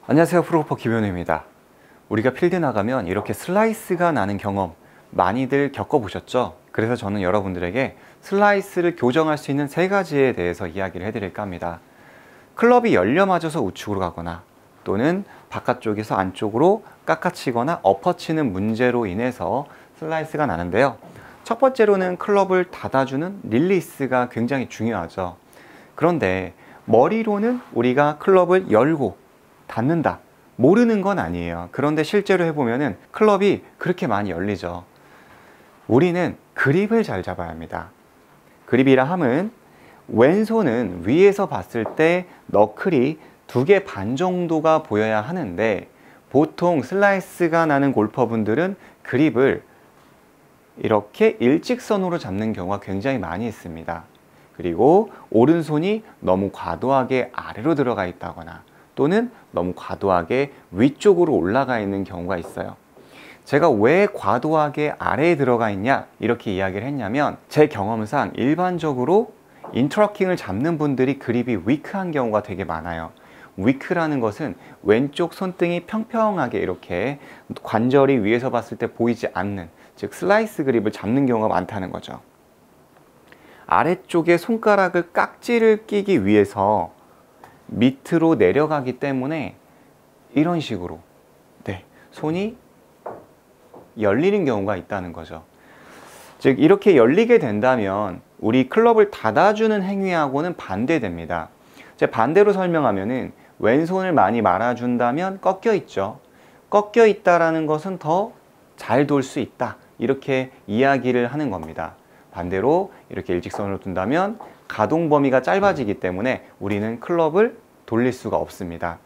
안녕하세요, 프로골퍼 김현우입니다. 우리가 필드 나가면 이렇게 슬라이스가 나는 경험 많이들 겪어보셨죠? 그래서 저는 여러분들에게 슬라이스를 교정할 수 있는 3가지에 대해서 이야기를 해드릴까 합니다. 클럽이 열려 맞아서 우측으로 가거나 또는 바깥쪽에서 안쪽으로 깎아치거나 엎어치는 문제로 인해서 슬라이스가 나는데요. 첫 번째로는 클럽을 닫아주는 릴리스가 굉장히 중요하죠. 그런데 머리로는 우리가 클럽을 열고 닫는다, 모르는 건 아니에요. 그런데 실제로 해보면은 클럽이 그렇게 많이 열리죠. 우리는 그립을 잘 잡아야 합니다. 그립이라 함은 왼손은 위에서 봤을 때 너클이 2개 반 정도가 보여야 하는데, 보통 슬라이스가 나는 골퍼분들은 그립을 이렇게 일직선으로 잡는 경우가 굉장히 많이 있습니다. 그리고 오른손이 너무 과도하게 아래로 들어가 있다거나 또는 너무 과도하게 위쪽으로 올라가 있는 경우가 있어요. 제가 왜 과도하게 아래에 들어가 있냐 이렇게 이야기를 했냐면, 제 경험상 일반적으로 인트러킹을 잡는 분들이 그립이 위크한 경우가 되게 많아요. 위크라는 것은 왼쪽 손등이 평평하게 이렇게 관절이 위에서 봤을 때 보이지 않는, 즉 슬라이스 그립을 잡는 경우가 많다는 거죠. 아래쪽에 손가락을 깍지를 끼기 위해서 밑으로 내려가기 때문에 이런 식으로 손이 열리는 경우가 있다는 거죠. 즉 이렇게 열리게 된다면 우리 클럽을 닫아주는 행위하고는 반대됩니다. 제 반대로 설명하면은, 왼손을 많이 말아준다면 꺾여 있죠. 꺾여 있다라는 것은 더 잘 돌 수 있다, 이렇게 이야기를 하는 겁니다. 반대로 이렇게 일직선으로 둔다면 가동 범위가 짧아지기 때문에 우리는 클럽을 돌릴 수가 없습니다.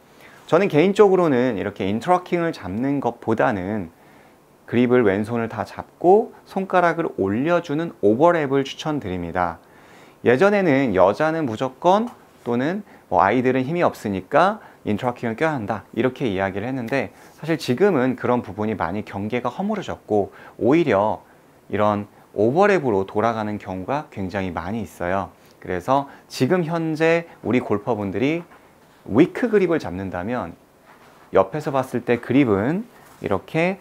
저는 개인적으로는 이렇게 인트러킹을 잡는 것보다는 그립을 왼손을 다 잡고 손가락을 올려주는 오버랩을 추천드립니다. 예전에는 여자는 무조건, 또는 아이들은 힘이 없으니까 인트러킹을 껴야 한다, 이렇게 이야기를 했는데, 사실 지금은 그런 부분이 많이 경계가 허물어졌고 오히려 이런 오버랩으로 돌아가는 경우가 굉장히 많이 있어요. 그래서 지금 현재 우리 골퍼분들이 위크 그립을 잡는다면, 옆에서 봤을 때 그립은 이렇게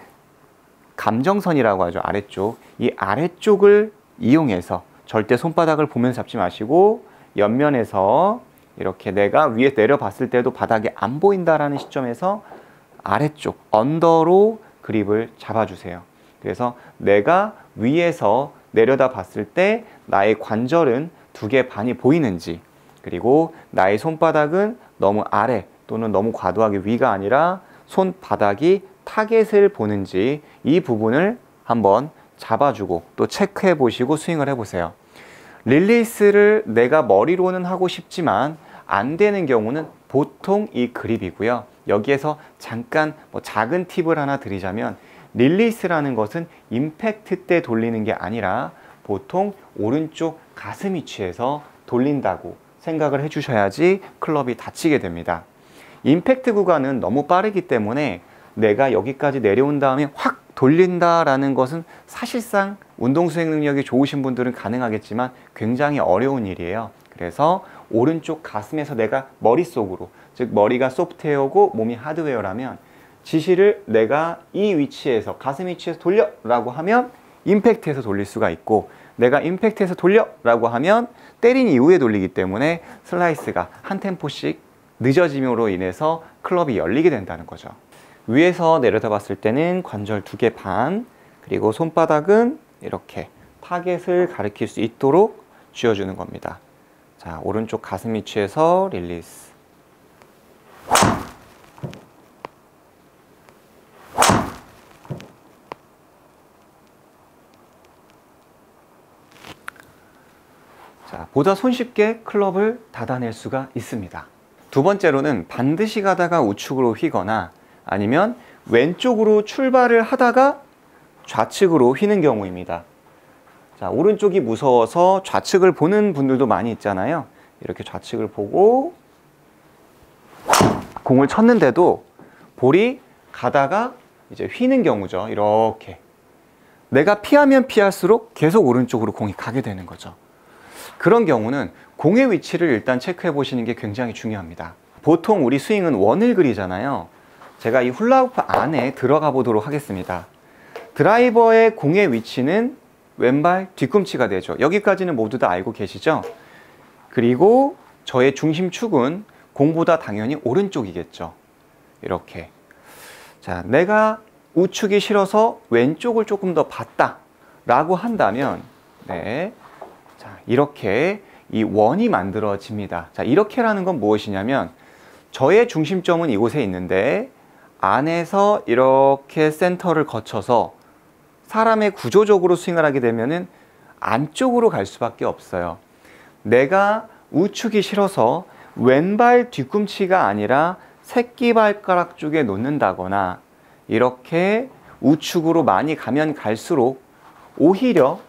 감정선이라고 하죠. 아래쪽, 이 아래쪽을 이용해서 절대 손바닥을 보면서 잡지 마시고, 옆면에서 이렇게 내가 위에 내려봤을 때도 바닥이 안 보인다라는 시점에서 아래쪽 언더로 그립을 잡아주세요. 그래서 내가 위에서 내려다 봤을 때 나의 관절은 2개 반이 보이는지, 그리고 나의 손바닥은 너무 아래 또는 너무 과도하게 위가 아니라 손바닥이 타겟을 보는지, 이 부분을 한번 잡아주고 또 체크해 보시고 스윙을 해보세요. 릴리스를 내가 머리로는 하고 싶지만 안 되는 경우는 보통 이 그립이고요. 여기에서 잠깐 작은 팁을 하나 드리자면, 릴리스라는 것은 임팩트 때 돌리는 게 아니라 보통 오른쪽 가슴 위치에서 돌린다고 생각을 해주셔야지 클럽이 다치게 됩니다. 임팩트 구간은 너무 빠르기 때문에 내가 여기까지 내려온 다음에 확 돌린다라는 것은 사실상 운동 수행 능력이 좋으신 분들은 가능하겠지만 굉장히 어려운 일이에요. 그래서 오른쪽 가슴에서 내가 머릿속으로, 즉 머리가 소프트웨어고 몸이 하드웨어라면 지시를 내가 이 위치에서, 가슴 위치에서 돌려 라고 하면 임팩트에서 돌릴 수가 있고, 내가 임팩트에서 돌려 라고 하면 때린 이후에 돌리기 때문에 슬라이스가 한 템포씩 늦어짐으로 인해서 클럽이 열리게 된다는 거죠. 위에서 내려다 봤을 때는 관절 2개 반, 그리고 손바닥은 이렇게 타겟을 가리킬 수 있도록 쥐어주는 겁니다. 자, 오른쪽 가슴 위치에서 릴리스. 자, 보다 손쉽게 클럽을 닫아낼 수가 있습니다. 두 번째로는 반드시 가다가 우측으로 휘거나 아니면 왼쪽으로 출발을 하다가 좌측으로 휘는 경우입니다. 자, 오른쪽이 무서워서 좌측을 보는 분들도 많이 있잖아요. 이렇게 좌측을 보고 공을 쳤는데도 볼이 가다가 이제 휘는 경우죠. 이렇게 내가 피하면 피할수록 계속 오른쪽으로 공이 가게 되는 거죠. 그런 경우는 공의 위치를 일단 체크해 보시는 게 굉장히 중요합니다. 보통 우리 스윙은 원을 그리잖아요. 제가 이 훌라후프 안에 들어가 보도록 하겠습니다. 드라이버의 공의 위치는 왼발 뒤꿈치가 되죠. 여기까지는 모두 다 알고 계시죠? 그리고 저의 중심축은 공보다 당연히 오른쪽이겠죠. 이렇게. 자, 내가 우측이 싫어서 왼쪽을 조금 더 봤다 라고 한다면, 네. 자, 이렇게 이 원이 만들어집니다. 자, 이렇게라는 건 무엇이냐면, 저의 중심점은 이곳에 있는데, 안에서 이렇게 센터를 거쳐서 사람의 구조적으로 스윙을 하게 되면은 안쪽으로 갈 수밖에 없어요. 내가 우측이 싫어서 왼발 뒤꿈치가 아니라 새끼발가락 쪽에 놓는다거나 이렇게 우측으로 많이 가면 갈수록 오히려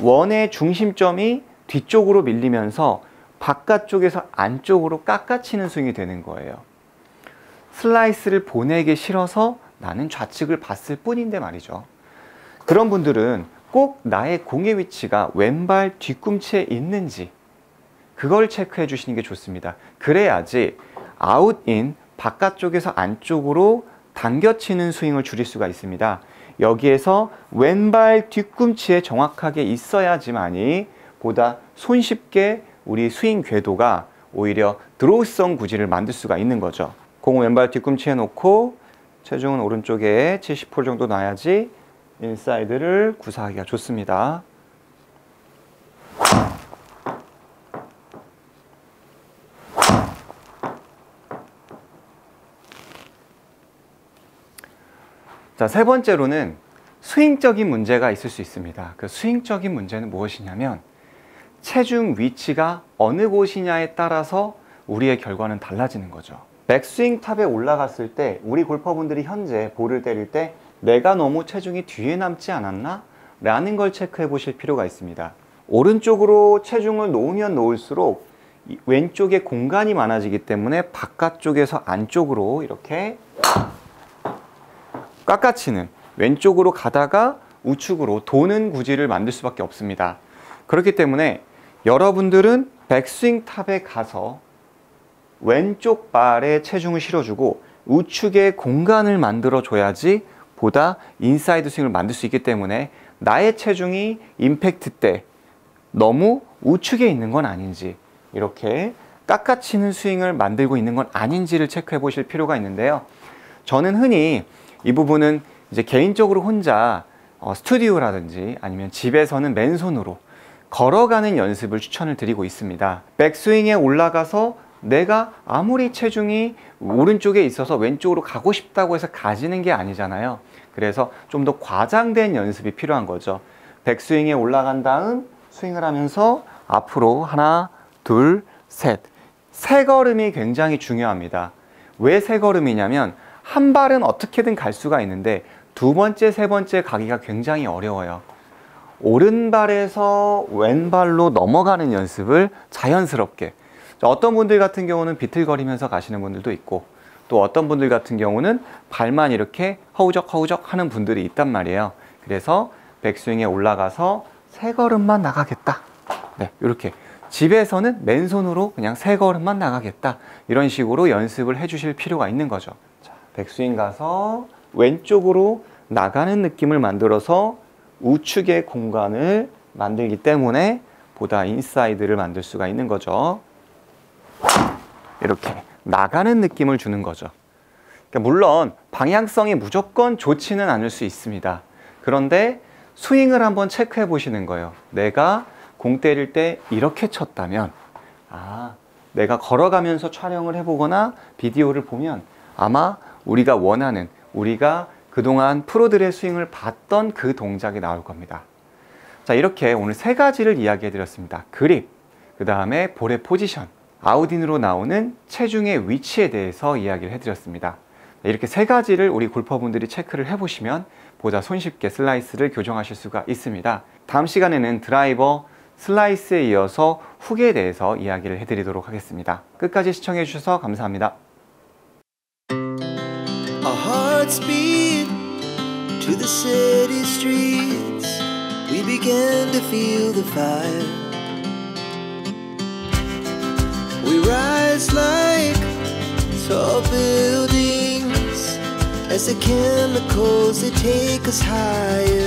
원의 중심점이 뒤쪽으로 밀리면서 바깥쪽에서 안쪽으로 깎아치는 스윙이 되는 거예요. 슬라이스를 보내기 싫어서 나는 좌측을 봤을 뿐인데 말이죠. 그런 분들은 꼭 나의 공의 위치가 왼발 뒤꿈치에 있는지 그걸 체크해 주시는 게 좋습니다. 그래야지 아웃, 인, 바깥쪽에서 안쪽으로 당겨치는 스윙을 줄일 수가 있습니다. 여기에서 왼발 뒤꿈치에 정확하게 있어야지만이 보다 손쉽게 우리 스윙 궤도가 오히려 드로우성 구질을 만들 수가 있는 거죠. 공을 왼발 뒤꿈치에 놓고 체중은 오른쪽에 70% 정도 놔야지 인사이드를 구사하기가 좋습니다. 자, 세 번째로는 스윙적인 문제가 있을 수 있습니다. 그 스윙적인 문제는 무엇이냐면 체중 위치가 어느 곳이냐에 따라서 우리의 결과는 달라지는 거죠. 백스윙 탑에 올라갔을 때 우리 골퍼분들이 현재 볼을 때릴 때 내가 너무 체중이 뒤에 남지 않았나? 라는 걸 체크해 보실 필요가 있습니다. 오른쪽으로 체중을 놓으면 놓을수록 왼쪽에 공간이 많아지기 때문에 바깥쪽에서 안쪽으로 이렇게 깎아치는, 왼쪽으로 가다가 우측으로 도는 구질을 만들 수밖에 없습니다. 그렇기 때문에 여러분들은 백스윙 탑에 가서 왼쪽 발에 체중을 실어주고 우측에 공간을 만들어 줘야지 보다 인사이드 스윙을 만들 수 있기 때문에 나의 체중이 임팩트 때 너무 우측에 있는 건 아닌지, 이렇게 깎아치는 스윙을 만들고 있는 건 아닌지를 체크해 보실 필요가 있는데요. 저는 흔히 이 부분은 이제 개인적으로 혼자 스튜디오라든지 아니면 집에서는 맨손으로 걸어가는 연습을 추천을 드리고 있습니다. 백스윙에 올라가서 내가 아무리 체중이 오른쪽에 있어서 왼쪽으로 가고 싶다고 해서 가지는 게 아니잖아요. 그래서 좀 더 과장된 연습이 필요한 거죠. 백스윙에 올라간 다음 스윙을 하면서 앞으로 하나, 둘, 셋. 세 걸음이 굉장히 중요합니다. 왜 세 걸음이냐면 한 발은 어떻게든 갈 수가 있는데 두 번째, 세 번째 가기가 굉장히 어려워요. 오른발에서 왼발로 넘어가는 연습을 자연스럽게, 어떤 분들 같은 경우는 비틀거리면서 가시는 분들도 있고 또 어떤 분들 같은 경우는 발만 이렇게 허우적 하는 분들이 있단 말이에요. 그래서 백스윙에 올라가서 세 걸음만 나가겠다. 네, 이렇게 집에서는 맨손으로 그냥 세 걸음만 나가겠다. 이런 식으로 연습을 해 주실 필요가 있는 거죠. 자, 백스윙 가서 왼쪽으로 나가는 느낌을 만들어서 우측의 공간을 만들기 때문에 보다 인사이드를 만들 수가 있는 거죠. 이렇게 나가는 느낌을 주는 거죠. 그러니까 물론 방향성이 무조건 좋지는 않을 수 있습니다. 그런데 스윙을 한번 체크해 보시는 거예요. 내가 공 때릴 때 이렇게 쳤다면, 내가 걸어가면서 촬영을 해보거나 비디오를 보면 아마 우리가 원하는, 우리가 그동안 프로들의 스윙을 봤던 그 동작이 나올 겁니다. 자, 이렇게 오늘 세 가지를 이야기해 드렸습니다. 그립, 그 다음에 볼의 포지션, 아웃인으로 나오는 체중의 위치에 대해서 이야기를 해드렸습니다. 이렇게 세 가지를 우리 골퍼분들이 체크를 해보시면 보다 손쉽게 슬라이스를 교정하실 수가 있습니다. 다음 시간에는 드라이버, 슬라이스에 이어서 훅에 대해서 이야기를 해드리도록 하겠습니다. 끝까지 시청해 주셔서 감사합니다. Our hearts beat to the city streets. We began to feel the fire. We rise like as the chemicals they take us higher.